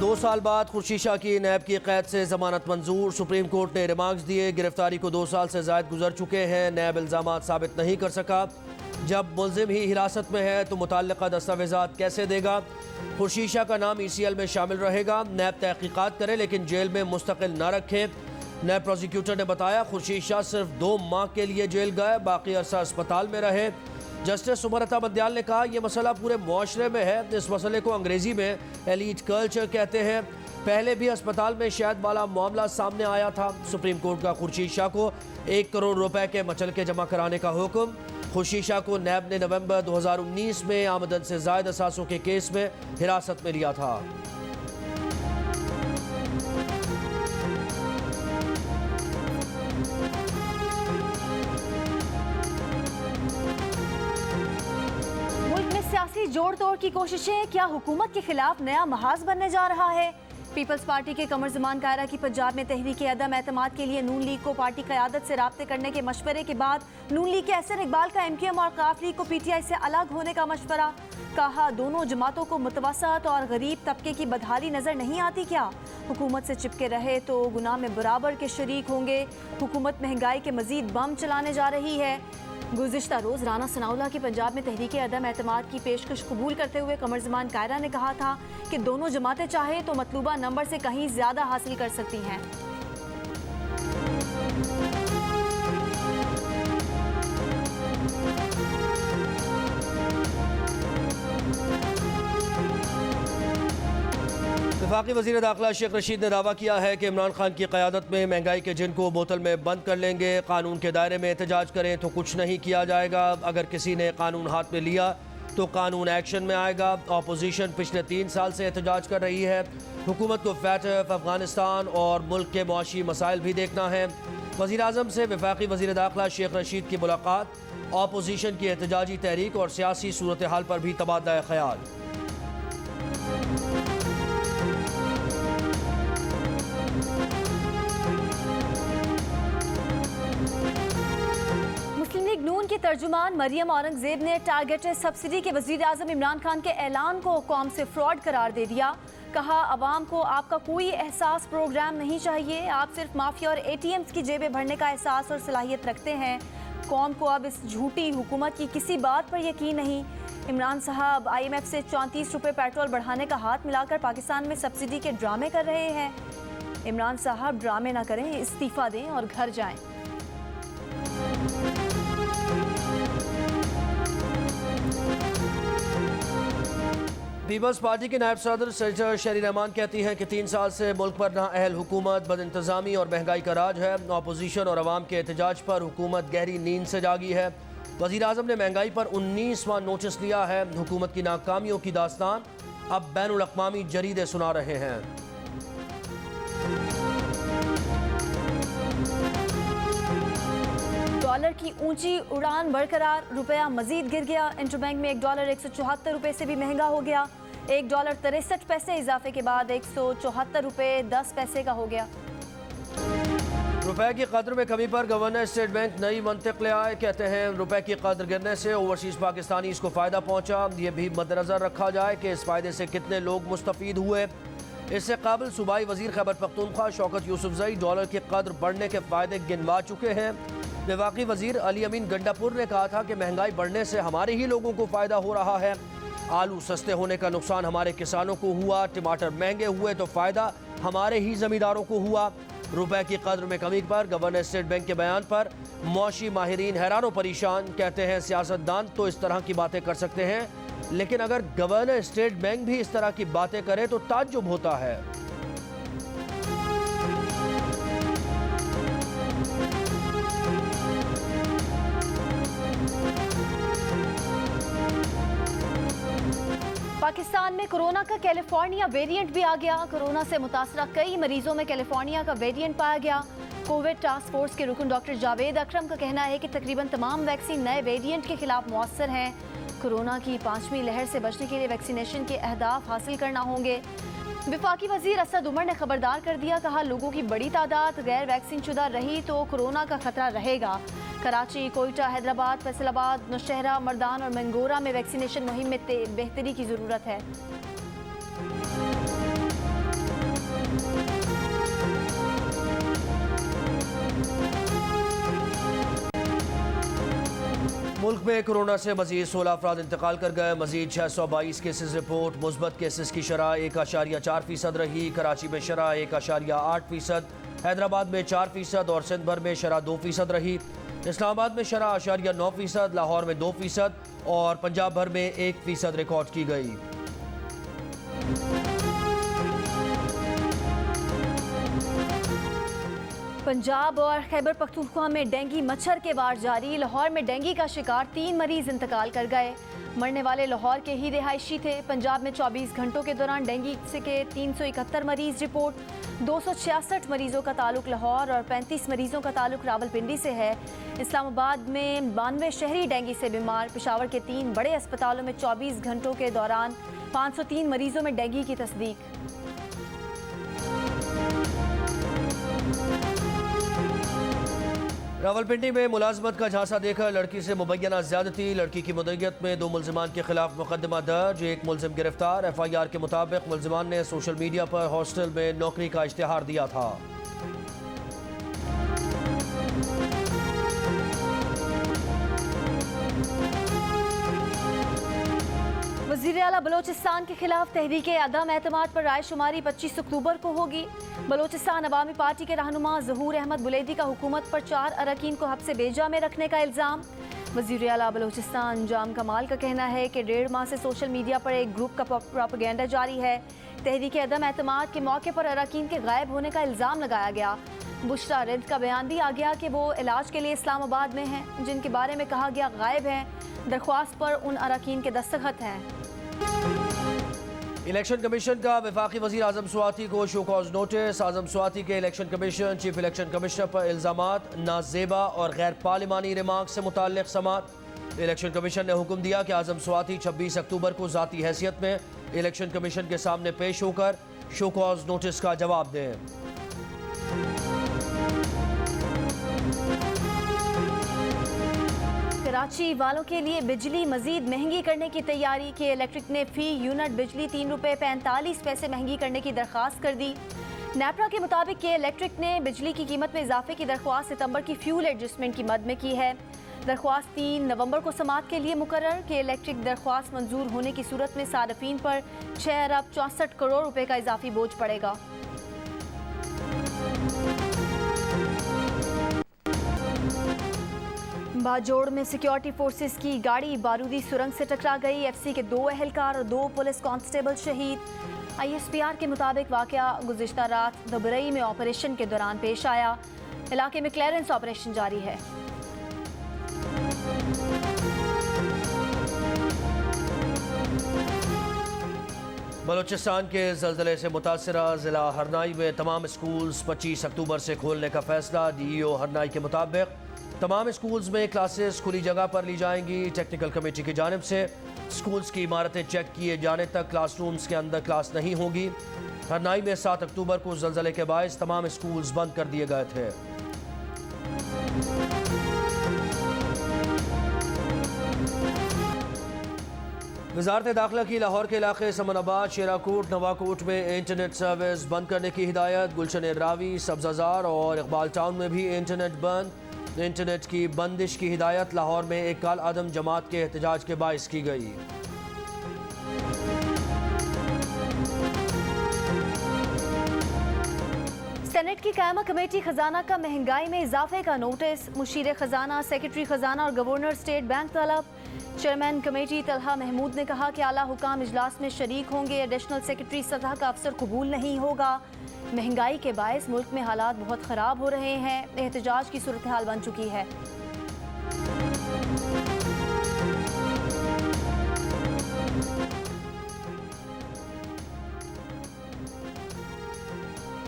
2 साल बाद खुर्शीद शाह की नैब की कैद से जमानत मंजूर। सुप्रीम कोर्ट ने रिमार्क्स दिए। गिरफ्तारी को 2 साल से ज़ायद गुजर चुके हैं। नैब इल्ज़ामात साबित नहीं कर सका। जब मुल्जिम ही हिरासत में है तो मुतल्लिका दस्तावेज़ात कैसे देगा। खुर्शीद शाह का नाम ECL में शामिल रहेगा। नैब तहकीकात करे लेकिन जेल में मुस्तकिल न रखे। नैब प्रोसिक्यूटर ने बताया खुर्शीद शाह सिर्फ 2 माह के लिए जेल गए, बाकी अरसा अस्पताल में रहे। जस्टिस उमर अता बंदियाल ने कहा यह मसला पूरे मुआशरे में है। इस मसले को अंग्रेजी में एलीट कल्चर कहते हैं। पहले भी अस्पताल में शहद वाला मामला सामने आया था। सुप्रीम कोर्ट का खुर्शीद शाह को 1 करोड़ रुपए के मचलके जमा कराने का हुक्म। खुर्शीद शाह को नैब ने नवंबर 2019 में आमदन से जायद असासों के केस में हिरासत में लिया था। सियासी जोड़ तोड़ की कोशिशें, क्या हुकूमत के खिलाफ नया महाज बनने जा रहा है। पीपल्स पार्टी के कमर ज़मान कायरा की पंजाब में तहरीक अदम एतमाद के लिए नून लीग को पार्टी क़यादत से राब्ते करने के मशवरे के बाद नून लीग के एहसन इकबाल का MKM और काफ लीग को PTI से अलग होने का मशवरा। कहा दोनों जमातों को मुतवसत और गरीब तबके की बदहाली नजर नहीं आती क्या। हुकूमत से चिपके रहे तो गुनाह में बराबर के शरीक होंगे। हुकूमत महंगाई के मजीद बम चलाने जा रही है। गुज़िश्ता रोज़ राना सनाउल्लाह की पंजाब में तहरीक अदम एतमाद की पेशकश कबूल करते हुए कमर ज़मान कायरा ने कहा था कि दोनों जमातें चाहे तो मतलूबा नंबर से कहीं ज़्यादा हासिल कर सकती हैं। वफाकी वज़ीर दाखिला शेख रशीद ने दावा किया है कि इमरान खान की क़यादत में महंगाई के जिन को बोतल में बंद कर लेंगे। कानून के दायरे में एहतजाज करें तो कुछ नहीं किया जाएगा। अगर किसी ने कानून हाथ में लिया तो कानून एक्शन में आएगा। अपोजिशन पिछले 3 साल से एहतजाज कर रही है। हुकूमत को फैटफ, अफगानिस्तान और मुल्क के मुआशी मसाइल भी देखना है। वज़ीर आज़म से वफाकी वज़ीर दाखिला शेख रशीद की मुलाकात, अपोजिशन की एहतजाजी तहरीक और सियासी सूरत हाल पर भी तबादला ख्याल। नून की तर्जुमान मरियम औरंगजेब ने टारगेटेड सब्सिडी के वज़ीर आज़म इमरान खान के ऐलान को कौम से फ्रॉड करार दे दिया। कहा अवाम को आपका कोई एहसास प्रोग्राम नहीं चाहिए। आप सिर्फ माफिया और ATMs की जेबें भरने का एहसास और सलाहियत रखते हैं। कौम को अब इस झूठी हुकूमत की किसी बात पर यकीन नहीं। इमरान साहब IMF से 34 रुपये पेट्रोल बढ़ाने का हाथ मिलाकर पाकिस्तान में सब्सिडी के ड्रामे कर रहे हैं। इमरान साहब ड्रामे ना करें, इस्तीफ़ा दें और घर जाएं। पीपल्स पार्टी के नायब सदर सेनेटर शहरी रहमान कहती हैं कि 3 साल से मुल्क पर नाअहल हुकूमत, बदइंतज़ामी और महंगाई का राज है। अपोजिशन और अवाम के एहतजाज पर हुकूमत गहरी नींद से जागी है। वज़ीर आज़म ने महंगाई पर 19वां नोटिस लिया है। हुकूमत की नाकामियों की दास्तान अब बैनुल अक़वामी जरीदे सुना रहे हैं। डॉलर की ऊंची उड़ान बरकरार, रुपया मजीद गिर गया। इंटरबैंक में $1 174 रुपये से भी महंगा हो गया। $1 63 पैसे इजाफे के बाद 174 रुपये 10 पैसे का हो गया। रुपए की कदर में कमी पर गवर्नर स्टेट बैंक नई मंतिक ले आए। कहते हैं रुपए की कदर गिरने से ओवरसीज पाकिस्तानीज़ को फ़ायदा पहुंचा। ये भी मद्देनज़र रखा जाए कि इस फ़ायदे से कितने लोग मुस्तफ़ीद हुए। इससे काबिल सूबाई वज़ीर खैबर पख्तूनख्वा शौकत यूसुफजई डॉलर की कदर बढ़ने के फ़ायदे गिनवा चुके हैं। वफाकी वज़ीर अली अमीन गंडापुर ने कहा था कि महंगाई बढ़ने से हमारे ही लोगों को फ़ायदा हो रहा है। आलू सस्ते होने का नुकसान हमारे किसानों को हुआ, टमाटर महंगे हुए तो फ़ायदा हमारे ही ज़मींदारों को हुआ। रुपए की कदर में कमी पर गवर्नर स्टेट बैंक के बयान पर मौशी माहिरीन हैरान परेशान। कहते हैं सियासतदान तो इस तरह की बातें कर सकते हैं, लेकिन अगर गवर्नर स्टेट बैंक भी इस तरह की बातें करे तो ताज्जुब होता है। पाकिस्तान में कोरोना का कैलिफोर्निया वेरिएंट भी आ गया। कोरोना से मुतासरा कई मरीजों में कैलिफोर्निया का वेरिएंट पाया गया। कोविड टास्क फोर्स के रुकन डॉक्टर जावेद अकरम का कहना है कि तकरीबन तमाम वैक्सीन नए वेरिएंट के खिलाफ मौसर हैं। कोरोना की 5वीं लहर से बचने के लिए वैक्सीनेशन के अहदाफ हासिल करना होंगे। वफाकी वजीर असद उमर ने खबरदार कर दिया। कहा लोगों की बड़ी तादाद गैर वैक्सीन शुदा रही तो कोरोना का खतरा रहेगा। कराची, कोयटा, हैदराबाद, फैसलाबाद, नौशहरा, मर्दान और मंगोरा में वैक्सीनेशन मुहिम में बेहतरी की ज़रूरत है। मुल्क में कोरोना से मजीद 16 अफराद इंतकाल कर गए। मजीद 622 केसेज रिपोर्ट। मुस्बत केसेज की शरह 1.4% रही। कराची में शरह 1.8%, हैदराबाद में 4% और सिंध भर में शरह 2% रही। इस्लामाबाद में शरह 0.9%, लाहौर में 2% और पंजाब भर में 1% रिकॉर्ड की गई। पंजाब और खैबर पख्तूनख्वा में डेंगू मच्छर के वार जारी। लाहौर में डेंगू का शिकार 3 मरीज इंतकाल कर गए। मरने वाले लाहौर के ही रिहायशी थे। पंजाब में 24 घंटों के दौरान डेंगू से के 371 मरीज रिपोर्ट। 266 मरीजों का ताल्लुक लाहौर और 35 मरीजों का ताल्लुक रावलपिंडी से है। इस्लामाबाद में 92 शहरी डेंगू से बीमार। पेशावर के 3 बड़े अस्पतालों में 24 घंटों के दौरान 503 मरीजों में डेंगू की तस्दीक। रावलपिंडी में मुलाजमत का झांसा देकर लड़की से मुबैना ज्यादती। लड़की की मुद्दत में 2 मुलजिमान के खिलाफ मुकदमा दर्ज। 1 मुलजिम गिरफ्तार। FIR के मुताबिक मुलजिमान ने सोशल मीडिया पर हॉस्टल में नौकरी का इश्तिहार दिया था। वज़ीर आला बलोचिस्तान के खिलाफ तहरीक अदम एतमाद पर रायशुमारी 25 अक्टूबर को होगी। बलोचिस्तान अवामी पार्टी के रहनुमा ज़हूर अहमद बुलेदी का हुकूमत पर 4 अरकान को हब्से बेजा में रखने का इल्ज़ाम। वज़ीर आला बलोचिस्तान जाम कमाल का कहना है कि 1.5 माह से सोशल मीडिया पर एक ग्रुप का प्रोपेगेंडा जारी है। तहरीक अदम एतमाद के मौके पर अरकान के गायब होने का इल्ज़ाम लगाया गया। बुशरा रिद का बयान भी आ गया कि वो इलाज के लिए इस्लामाबाद में हैं, जिनके बारे में कहा गया गायब हैं। दरख्वास्त पर उन अरकान के दस्तखत हैं। इलेक्शन कमीशन का वफाकी वज़ीर आज़म स्वाति को शो कॉज नोटिस। आज़म स्वाति के election commission chief election commissioner पर इल्ज़ामात नाजेबा और गैर पार्लिमानी रिमार्क से मुताल्लिक़ समात। इलेक्शन कमीशन ने हुक्म दिया कि आज़म स्वाति 26 अक्टूबर को ज़ाती हैसियत में इलेक्शन कमीशन के सामने पेश होकर शो कॉज नोटिस का जवाब दें। कराची वालों के लिए बिजली मजीद महंगी करने की तैयारी के इलेक्ट्रिक ने फी यूनिट बिजली 3 रुपये 45 पैसे महंगी करने की दरख्वास्त कर दी। नेपरा के मुताबिक के इलेक्ट्रिक ने बिजली की कीमत में इजाफे की दरख्वास्त सितंबर की फ्यूल एडजस्टमेंट की मद में की है। दरख्वास्त 3 नवंबर को समाअत के लिए मुकर्रर के इलेक्ट्रिक दरख्वास्त मंजूर होने की सूरत में सार्फिन पर 6 अरब 64 करोड़ रुपए का इजाफी बोझ पड़ेगा। बाजोड़ में सिक्योरिटी फोर्सेस की गाड़ी बारूदी सुरंग से टकरा गई। FC के 2 एहलकार और 2 पुलिस कांस्टेबल शहीद। ISPR के मुताबिक वाकया गुज़िश्ता रात दबरई में ऑपरेशन के दौरान पेश आया। इलाके में क्लियरेंस ऑपरेशन जारी है। बलूचिस्तान के ज़लज़ले से मुतासरा ज़िला हरनाई में तमाम स्कूल्स 25 अक्टूबर से खोलने का फैसला। DEO हरनाई के मुताबिक तमाम स्कूल्स में क्लासेस खुली जगह पर ली जाएंगी। टेक्निकल कमेटी की जानिब से स्कूल्स की इमारतें चेक किए जाने तक क्लासरूम्स के अंदर क्लास नहीं होगी। हरनाई में 7 अक्टूबर को ज़लज़ले के बायस तमाम स्कूल्स बंद कर दिए गए थे। वज़ारत दाखिला की लाहौर के इलाके समनाबाद, शेराकोट, नवाकोट में इंटरनेट सर्विस बंद करने की हिदायत। गुलशन रावी, सब्ज़ाजार और इकबाल टाउन में भी इंटरनेट बंद। इंटरनेट की बंदिश की हिदायत लाहौर में एक काल आदम जमात के एहतजाज के बायस की गई। सेनेट की कायमा कमेटी खजाना का महंगाई में इजाफे का नोटिस। मुशीर खजाना, सेक्रेटरी खजाना और गवर्नर स्टेट बैंक तलब। चेयरमैन कमेटी तलहा महमूद ने कहा कि आला हुकाम इजलास में शरीक होंगे। एडिशनल सेक्रेटरी सतह का अफसर कबूल नहीं होगा। महंगाई के बायस मुल्क में हालात बहुत ख़राब हो रहे हैं। एहतजाज की सूरत हाल बन चुकी है।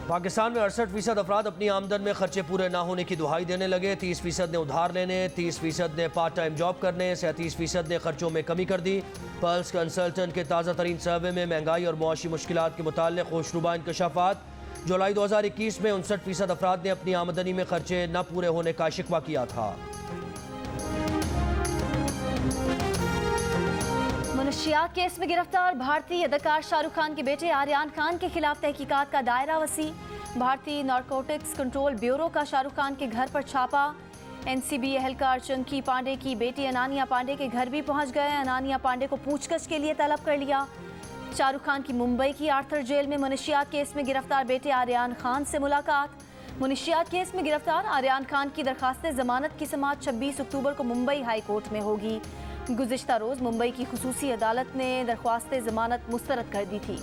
पाकिस्तान में 68% अफराद अपनी आमदन में खर्चे पूरे ना होने की दुहाई देने लगे। 30% ने उधार लेने, 30% ने पार्ट टाइम जॉब करने, 37% ने खर्चों में कमी कर दी। पल्स कंसल्टेंट के ताज़ा तरीन सर्वे में महंगाई और मुआशी मुश्किलात के मुताल्लिक़ खुशनुमा इंकशाफात। जुलाई 2021 में 59% अफराद ने अपनी आमदनी में खर्चे न पूरे होने का शिकवा किया था। मनशियात केस में गिरफ्तार भारतीय अदाकार शाहरुख खान के बेटे आर्यान खान के खिलाफ तहकीकात का दायरा वसी। भारतीय नारकोटिक्स कंट्रोल ब्यूरो का शाहरुख खान के घर पर छापा। एनसीबी एहलकार चंकी पांडे की बेटी अनानिया पांडे के घर भी पहुंच गए। अनानिया पांडे को पूछताछ के लिए तलब कर लिया। शाहरुख खान की मुंबई की आर्थर जेल में मुनशियात केस में गिरफ्तार बेटे आर्यान खान से मुलाकात। मुनशियात केस में गिरफ्तार आर्यान खान की दरखास्त जमानत की समाअत 26 अक्टूबर को मुंबई हाई कोर्ट में होगी। गुज़िश्ता रोज मुंबई की खुसूसी अदालत ने दरख्वास्त जमानत मुस्तरद कर दी थी।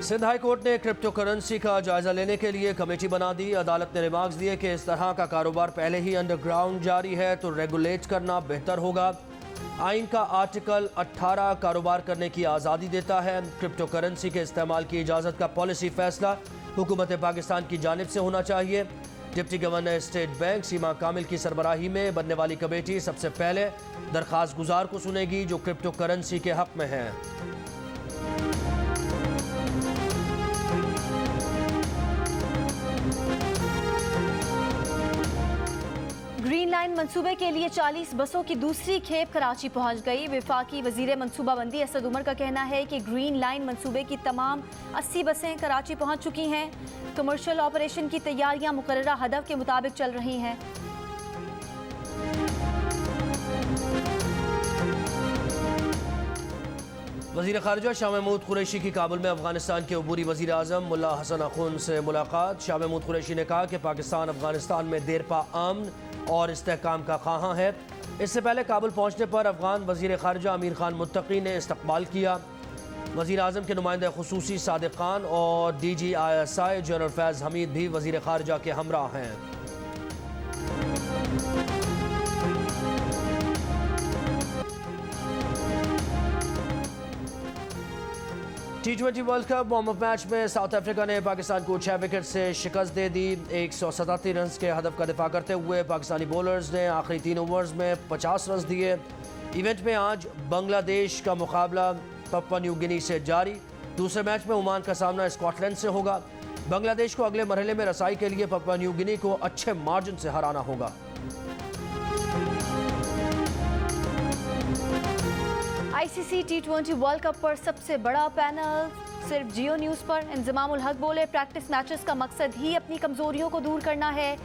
सिंध हाई कोर्ट ने क्रिप्टो करेंसी का जायजा लेने के लिए कमेटी बना दी। अदालत ने रिमार्क्स दिए कि इस तरह का कारोबार पहले ही अंडरग्राउंड जारी है तो रेगुलेट करना बेहतर होगा। आइन का आर्टिकल 18 कारोबार करने की आज़ादी देता है। क्रिप्टो करेंसी के इस्तेमाल की इजाज़त का पॉलिसी फैसला हुकूमत पाकिस्तान की जानिब से होना चाहिए। डिप्टी गवर्नर स्टेट बैंक सीमा कामिल की सरबराही में बनने वाली कमेटी सबसे पहले दरख्वास्त गुजार को सुनेगी जो क्रिप्टो करेंसी के हक में है। ग्रीन लाइन मंसूबे के लिए 40 बसों की दूसरी खेप कराची पहुंच गई। वफाकी वजीर मनसूबाबंदी असद उमर का कहना है कि ग्रीन लाइन मंसूबे की तमाम 80 बसें कराची पहुंच चुकी हैं। कमर्शियल ऑपरेशन की तैयारियां मुकर्ररा हदफ के मुताबिक चल रही हैं। वज़ीर ख़ारिजा शाह महमूद कुरैशी की काबुल में अफगानिस्तान के अबूरी वज़ीर आज़म मुल्ला हसन अखुन से मुलाकात। शाह महमूद कुरैशी ने कहा कि पाकिस्तान अफगानिस्तान में देरपा अमन और इस्तेहकाम का ख़्वाहां है। इससे पहले काबुल पहुँचने पर अफगान वज़ीर ख़ारिजा अमीर खान मुत्तकी ने इस्तकबाल किया। वज़ीर आज़म के नुमाइंदे खुसूसी सादिक खान और DGISI जनरल फैज़ हमीद भी वज़ीर ख़ारिजा के हमराह हैं। T20 world cup warm up match में साउथ अफ्रीका ने पाकिस्तान को 6 विकेट से शिकस्त दे दी। 187 रन के हदफ का दिफा करते हुए पाकिस्तानी बॉलर्स ने आखिरी 3 ओवर्स में 50 रन दिए। इवेंट में आज बांग्लादेश का मुकाबला पप्पा न्यू गिनी से जारी। दूसरे मैच में ओमान का सामना स्कॉटलैंड से होगा। बांग्लादेश को अगले मरहले में रसाई के लिए पप्पा न्यू गिनी को अच्छे मार्जिन से हराना होगा। ICC T20 वर्ल्ड कप पर सबसे बड़ा पैनल सिर्फ जियो न्यूज़ पर। इंजमामुल हक बोले, प्रैक्टिस मैचेस का मकसद ही अपनी कमजोरियों को दूर करना है।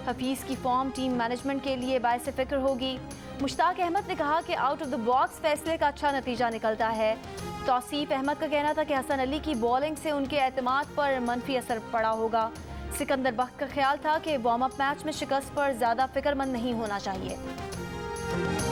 हफीज़ की फॉर्म टीम मैनेजमेंट के लिए बायस फिक्र होगी। मुश्ताक अहमद ने कहा कि आउट ऑफ द बॉक्स फैसले का अच्छा नतीजा निकलता है। तौसीफ अहमद का कहना था कि हसन अली की बॉलिंग से उनके एतमाद पर मनफी असर पड़ा होगा। सिकंदर बख्त का ख्याल था कि वार्म अप मैच में शिकस्त पर ज़्यादा फिक्रमंद नहीं होना चाहिए।